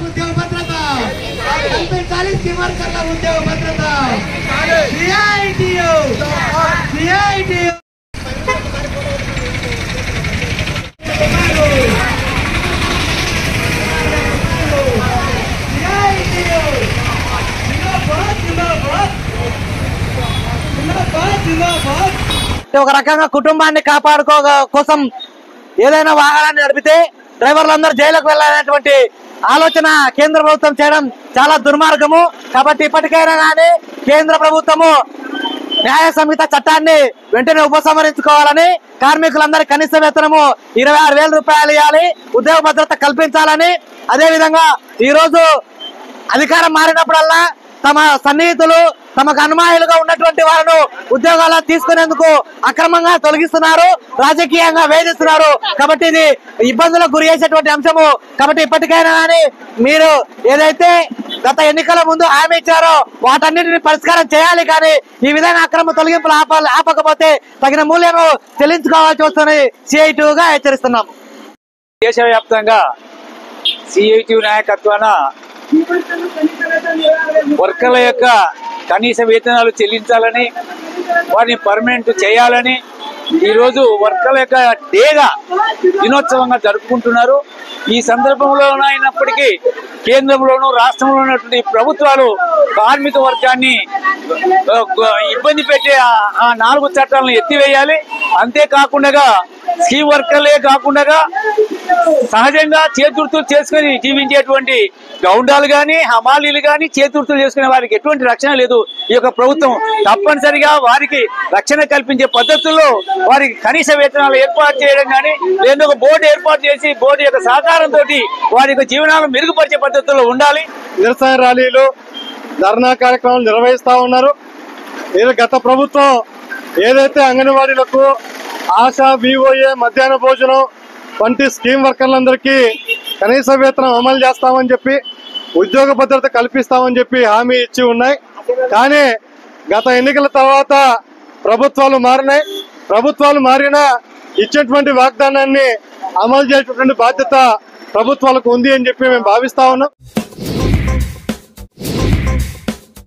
ఉద్యోగ భద్రత కల్పించాలి. స్కీమర్కర్ల ఉద్యోగ భద్రత ఒక రకంగా కుటుంబాన్ని కాపాడుకో కోసం ఏదైనా వాహనాన్ని నడిపితే డ్రైవర్లందరూ జైలుకు వెళ్ళాలనేటువంటి ఆలోచన కేంద్ర ప్రభుత్వం చేయడం చాలా దుర్మార్గము. కాబట్టి ఇప్పటికైనా కానీ కేంద్ర ప్రభుత్వము న్యాయ సంహిత చట్టాన్ని వెంటనే ఉపసంహరించుకోవాలని, కార్మికులందరి కనీస వేతనము 26,000 రూపాయలు ఇవ్వాలి, ఉద్యోగ భద్రత కల్పించాలని, అదేవిధంగా ఈ రోజు అధికారం మారినప్పుడల్లా తమ సన్నిహితులు తమకు అనుమాయులుగా ఉన్నటువంటి వారిని ఉద్యోగాలను తీసుకునేందుకు అక్రమంగా తొలగిస్తున్నారు, రాజకీయంగా వేధిస్తున్నారు. కాబట్టి ఇది ఇబ్బందులకు గురి చేసేటువంటి అంశము. కాబట్టి ఇప్పటికైనా కానీ మీరు ఏదైతే గత ఎన్నికల ముందు హామీ ఇచ్చారో వాటన్నిటిని పరిష్కారం చేయాలి. కానీ ఈ విధంగా అక్రమ తొలగింపులు ఆపకపోతే తగిన మూల్యము చెల్లించుకోవాల్సి వస్తుందని CITUగా హెచ్చరిస్తున్నాం. దేశవ్యాప్తంగా CITU నాయకత్వాన వర్కర్ల యొక్క కనీస వేతనాలు చెల్లించాలని, వారిని పర్మనెంట్ చేయాలని ఈరోజు వర్కర్ల యొక్క డేగా దినోత్సవంగా జరుపుకుంటున్నారు. ఈ సందర్భంలో అయినప్పటికీ కేంద్రంలోనూ రాష్ట్రంలో ఉన్నటువంటి ప్రభుత్వాలు కార్మిక వర్గాన్ని ఇబ్బంది పెట్టే ఆ 4 చట్టాలను ఎత్తివేయాలి. అంతేకాకుండా స్కీమ్ వర్కర్లే కాకుండా సహజంగా చేతుర్తులు చేసుకుని జీవించేటువంటి గౌండాలు గాని హమాలీలు గాని చేతుర్తులు చేసుకునే వారికి ఎటువంటి రక్షణ లేదు. ఈ యొక్క ప్రభుత్వం తప్పనిసరిగా వారికి రక్షణ కల్పించే పద్ధతుల్లో వారికి కనీస వేతనాలు ఏర్పాటు చేయడం కానీ, లేదా ఒక బోర్డు ఏర్పాటు చేసి బోర్డు యొక్క సహకారంతో వారి యొక్క జీవనాలను మెరుగుపరిచే పద్ధతుల్లో ఉండాలి. నిరసన ర్యాలీలు, ధర్నా కార్యక్రమాలు నిర్వహిస్తా ఉన్నారు. గత ప్రభుత్వం ఏదైతే అంగన్వాడీలకు ఆశా, VOA, మధ్యాహ్న భోజనం వంటి స్కీమ్ వర్కర్లందరికీ కనీస వేతనం అమలు చేస్తామని చెప్పి, ఉద్యోగ భద్రత కల్పిస్తామని చెప్పి హామీ ఇచ్చి ఉన్నాయి. కానీ గత ఎన్నికల తర్వాత ప్రభుత్వాలు మారినాయి. ప్రభుత్వాలు మారినా ఇచ్చేటువంటి వాగ్దానాన్ని అమలు చేసేటువంటి బాధ్యత ప్రభుత్వాలకు ఉంది అని చెప్పి మేము భావిస్తా ఉన్నాం.